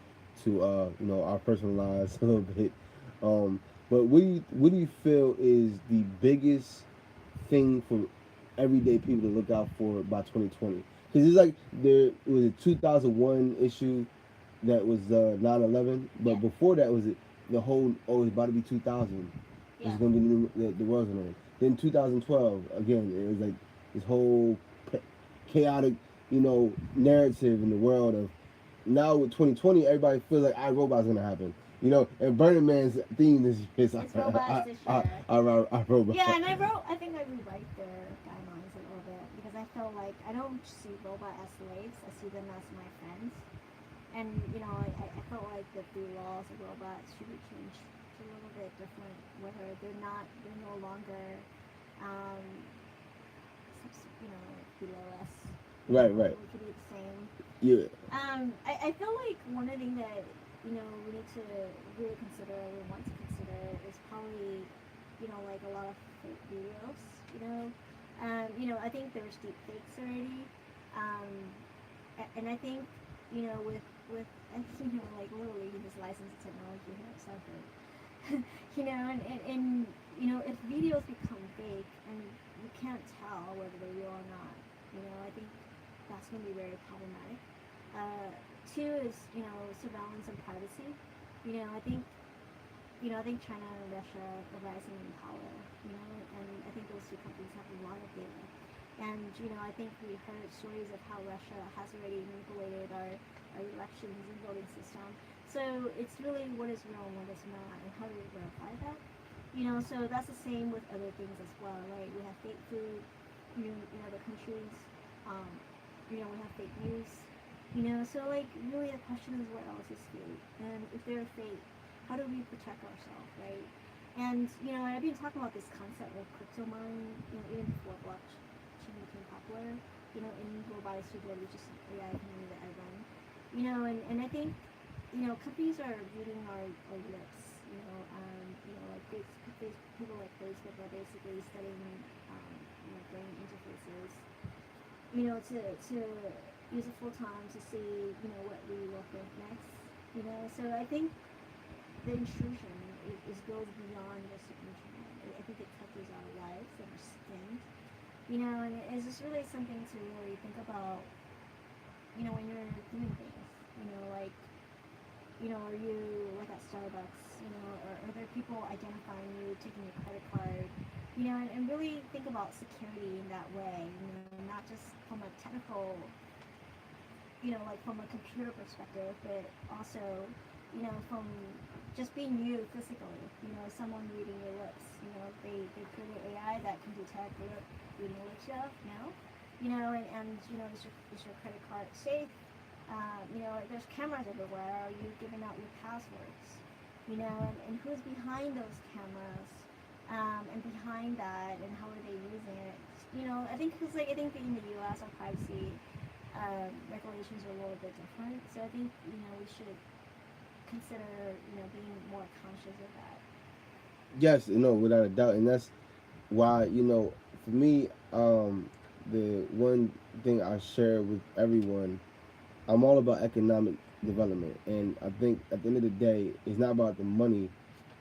[SPEAKER 2] to our personal lives a little bit. But what do you feel is the biggest thing for everyday people to look out for by 2020? Because it's like there was a 2001 issue that was 9/11, but
[SPEAKER 1] Yeah.
[SPEAKER 2] before that was the whole, it's about to be 2000. It's
[SPEAKER 1] Yeah.
[SPEAKER 2] going to be the world's going to end. Then 2012 again, it was like this whole chaotic narrative in the world of, now with 2020 everybody feels like iRobot's going to happen. And Burning Man's theme this year is
[SPEAKER 1] It's robots this year.
[SPEAKER 2] iRobot.
[SPEAKER 1] Yeah, and I think I rewrite their guidelines a little bit because I feel like I don't see robot as slaves. I see them as my friends. And I felt like the laws of robots should be changed to a little bit different, where they're no longer, um, below us.
[SPEAKER 2] Right, right.
[SPEAKER 1] We could be the same.
[SPEAKER 2] Yeah.
[SPEAKER 1] I feel like one of the things that we need to really consider, we want to consider, is probably like a lot of fake videos. I think there's deep fakes already, um, and I think with like literally this licensed technology here at Stanford, and if videos become fake and you can't tell whether they're real or not, I think that's going to be very problematic. Two is surveillance and privacy. I think I think China and Russia are rising in power. And I think those two countries have a lot of data. And I think we heard stories of how Russia has already manipulated our elections and voting system. So it's really what is real and what is not, and how do we verify that? So that's the same with other things as well, right? We have fake food, in other countries. Um, we have fake news. So like really the question is, what else is fake? And if they're fake, how do we protect ourselves, right? And I've been talking about this concept of crypto mining, even before blockchain became popular. In robotics studio, we just AI community that I run. And I think companies are reading our lips. Like people like Facebook are basically studying brain interfaces. To use it full time to see what we will think next. So I think the intrusion goes beyond just the internet. I think it touches our lives and our skin. And it's just really something to really think about. When you're doing things. Like are you like at Starbucks? Or are there people identifying you, taking your credit card? And really think about security in that way. Not just from a technical, like from a computer perspective, but also from just being you physically, someone reading your lips, they created AI that can detect reading your lips now, and is your credit card safe? There's cameras everywhere. Are you giving out your passwords? And who's behind those cameras? And behind that, and how are they using it? I think because like I think in the U.S. our privacy regulations are a little bit different. So I think we should consider being more conscious of that.
[SPEAKER 2] Yes, without a doubt, and that's why for me, the one thing I share with everyone, I'm all about economic development, and I think at the end of the day, it's not about the money,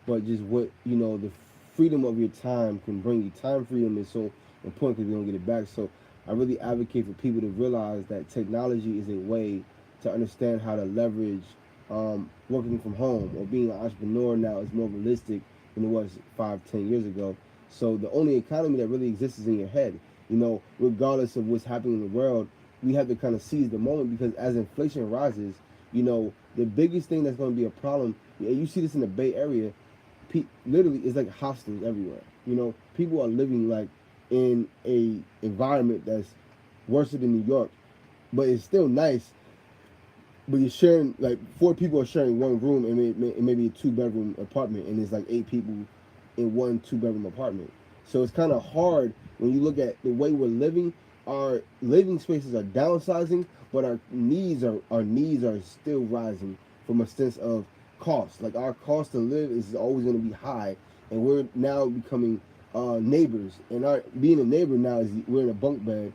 [SPEAKER 2] but just what the freedom of your time can bring you. Time freedom is so important because we don't get it back. So I really advocate for people to realize that technology is a way to understand how to leverage working from home, or being an entrepreneur now is more realistic than it was 5, 10 years ago. So the only economy that really exists is in your head. Regardless of what's happening in the world, we have to kind of seize the moment, because as inflation rises, the biggest thing that's going to be a problem. You see this in the Bay Area. Literally, it's like hostels everywhere. People are living like in a environment that's worse than New York, but it's still nice. But you're sharing, like, 4 people are sharing one room, and maybe a 2-bedroom apartment, and there's like 8 people in one 2-bedroom apartment. So it's kind of hard when you look at the way we're living. Our living spaces are downsizing, but our needs are still rising from a sense of cost. Like, our cost to live is always going to be high, and we're now becoming neighbors. And our being a neighbor now is we're in a bunk bed.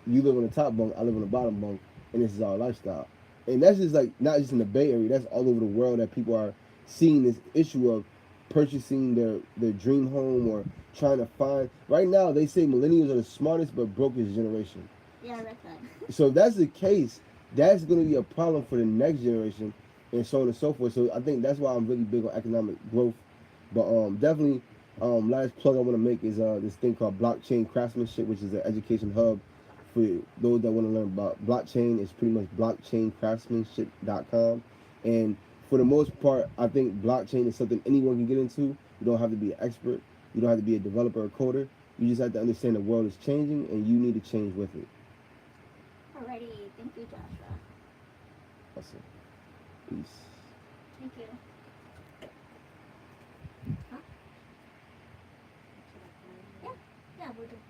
[SPEAKER 2] You live on the top bunk, I live on the bottom bunk, and this is our lifestyle. And that's just like not just in the Bay Area. That's all over the world that people are seeing this issue of purchasing their dream home, or trying to find. Right now, they say millennials are the smartest but brokest generation.
[SPEAKER 1] Yeah, I read that.
[SPEAKER 2] So if that's the case, that's going to be a problem for the next generation, and so on and so forth. So I think that's why I'm really big on economic growth. But definitely, last plug I want to make is this thing called blockchain craftsmanship, which is an education hub for those that want to learn about blockchain. It's pretty much blockchaincraftsmanship.com. And for the most part, I think blockchain is something anyone can get into. You don't have to be an expert. You don't have to be a developer or coder. You just have to understand the world is changing, and you need to change with it.
[SPEAKER 1] Alrighty, thank you, Joshua.
[SPEAKER 2] Awesome. Peace.
[SPEAKER 1] Thank you. Huh? Yeah, yeah, we're good.